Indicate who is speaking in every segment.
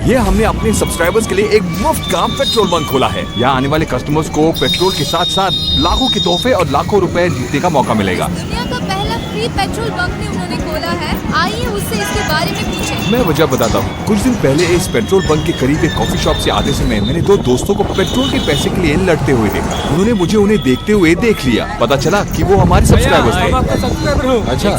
Speaker 1: ये हमने अपने सब्सक्राइबर्स के लिए एक मुफ्त का पेट्रोल बंक खोला है। यहाँ आने वाले कस्टमर्स को पेट्रोल के साथ साथ लाखों के तोहफे और लाखों रुपए जीतने का मौका मिलेगा।
Speaker 2: दुनिया का पहला फ्री पेट्रोल बंक ने उन्होंने खोला है। आइए उससे इसके बारे में पूछें।
Speaker 1: मैं वजह बताता हूँ। कुछ दिन पहले इस पेट्रोल बंक के करीब एक कॉफी शॉप से आते समय मैंने दो दोस्तों को पेट्रोल के पैसे के लिए लड़ते हुए देखा। उन्होंने मुझे उन्हें देखते हुए देख लिया। पता चला कि वो हमारे सब्सक्राइबर्स थे। अच्छा,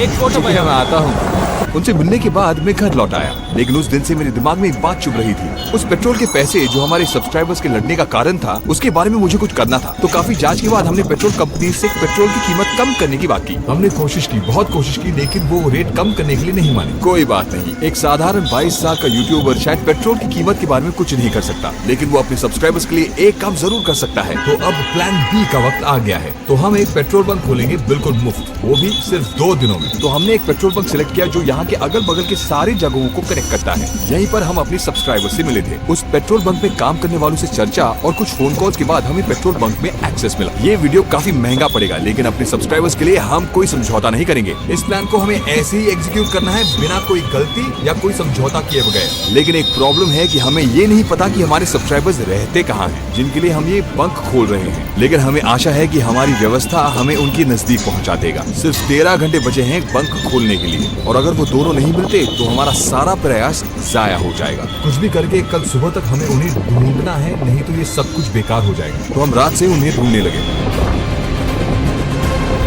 Speaker 1: एक फोटो मैं आता हूँ। उनसे मिलने के बाद मैं घर लौट आया, लेकिन उस दिन से मेरे दिमाग में एक बात चुभ रही थी। उस पेट्रोल के पैसे जो हमारे सब्सक्राइबर्स के लड़ने का कारण था, उसके बारे में मुझे कुछ करना था। तो काफी जांच के बाद हमने पेट्रोल कंपनी से पेट्रोल की कीमत कम करने की बात की। हमने कोशिश की, बहुत कोशिश की, लेकिन वो रेट कम करने के लिए नहीं माने। कोई बात नहीं, एक साधारण 22 साल का यूट्यूबर शायद पेट्रोल की कीमत के बारे में कुछ नहीं कर सकता, लेकिन वो अपने सब्सक्राइबर्स के लिए एक काम जरूर कर सकता है। तो अब प्लान बी का वक्त आ गया है। तो हम एक पेट्रोल बंक खोलेंगे बिल्कुल मुफ्त, वो भी सिर्फ 2 दिनों में। तो हमने एक पेट्रोल बंक सिलेक्ट किया जो यहाँ के अगल बगल के सारी जगहों को कनेक्ट करता है। यहीं पर हम अपने सब्सक्राइबर से मिले थे। उस पेट्रोल बंक में काम करने वालों से चर्चा और कुछ फोन कॉल्स के बाद हमें पेट्रोल बंक में एक्सेस मिला। ये वीडियो काफी महंगा पड़ेगा, लेकिन अपने सब्सक्राइबर्स के लिए हम कोई समझौता नहीं करेंगे। इस प्लान को हमें ऐसे ही एग्जीक्यूट करना है, बिना कोई गलती या कोई समझौता किए बगैर। लेकिन एक प्रॉब्लम है कि हमें ये नहीं पता कि हमारे सब्सक्राइबर्स रहते कहाँ हैं, जिनके लिए हम ये बंक खोल रहे हैं। लेकिन हमें आशा है कि हमारी व्यवस्था हमें उनके नजदीक पहुँचा देगा। सिर्फ 13 घंटे बचे हैं बंक खोलने के लिए, और अगर वो दोनों नहीं मिलते तो हमारा सारा प्रयास जाया हो जाएगा। कुछ भी करके कल सुबह तक हमें उन्हें ढूंढना है, नहीं तो ये सब कुछ बेकार हो जाएगा। तो हम रात से उन्हें ढूंढने लगे।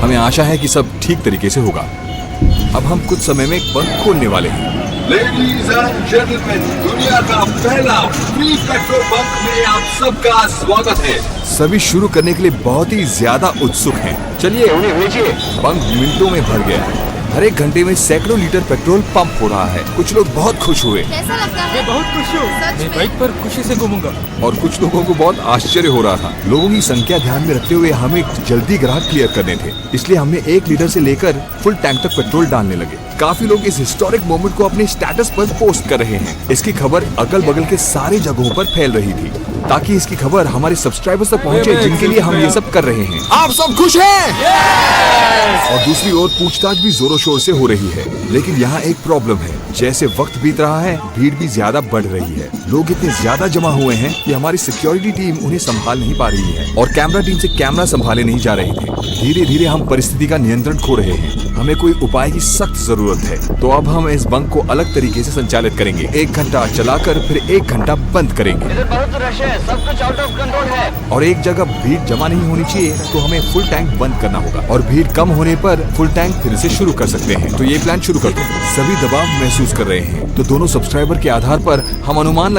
Speaker 1: हमें आशा है कि सब ठीक तरीके से होगा। अब हम कुछ समय में बंक खोलने वाले हैं।
Speaker 3: लेडीज एंड जेंटलमैन, दुनिया का पहला फ्री पेट्रोल बंक में आप सबका स्वागत है।
Speaker 1: सभी शुरू करने के लिए बहुत ही ज्यादा उत्सुक हैं। चलिए उन्हें भेजिए। बंक मिनटों में भर गया। हर एक घंटे में सैकड़ों लीटर पेट्रोल पंप हो रहा है। कुछ लोग बहुत खुश हुए।
Speaker 2: कैसा लगता है?
Speaker 4: मैं बहुत खुश हूँ। मैं बाइक पर खुशी से घूमूंगा।
Speaker 1: और कुछ लोगों को बहुत आश्चर्य हो रहा था। लोगों की संख्या ध्यान में रखते हुए हमें जल्दी ग्राहक क्लियर करने थे, इसलिए हमने 1 लीटर से लेकर फुल टैंक तक पेट्रोल डालने लगे। काफी लोग इस हिस्टोरिक मोमेंट को अपने स्टेटस पर पोस्ट कर रहे हैं। इसकी खबर अगल बगल के सारे जगहों पर फैल रही थी, ताकि इसकी खबर हमारे सब्सक्राइबर्स तक पहुंचे जिनके लिए हम ये सब कर रहे हैं। आप सब खुश हैं? और दूसरी ओर पूछताछ भी जोरों शोर से हो रही है। लेकिन यहाँ एक प्रॉब्लम है। जैसे वक्त बीत रहा है, भीड़ भी ज्यादा बढ़ रही है। लोग इतने ज्यादा जमा हुए हैं कि हमारी सिक्योरिटी टीम उन्हें संभाल नहीं पा रही है, और कैमरा टीम से कैमरा संभाले नहीं जा रहे थे। धीरे धीरे हम परिस्थिति का नियंत्रण खो रहे हैं। हमें कोई उपाय की सख्त जरूरत है। तो अब हम इस बंक को अलग तरीके से संचालित करेंगे। 1 घंटा चलाकर फिर 1 घंटा बंद करेंगे।
Speaker 5: इधर बहुत रश है, सब कुछ आउट ऑफ कंट्रोल है।
Speaker 1: और एक जगह भीड़ जमा नहीं होनी चाहिए, तो हमें फुल टैंक बंद करना होगा, और भीड़ कम होने पर फुल टैंक फिर से शुरू कर सकते हैं। तो ये प्लान शुरू करते हैं। सभी दबाव महसूस कर रहे हैं, तो दोनों सब्सक्राइबर के आधार पर हम अनुमान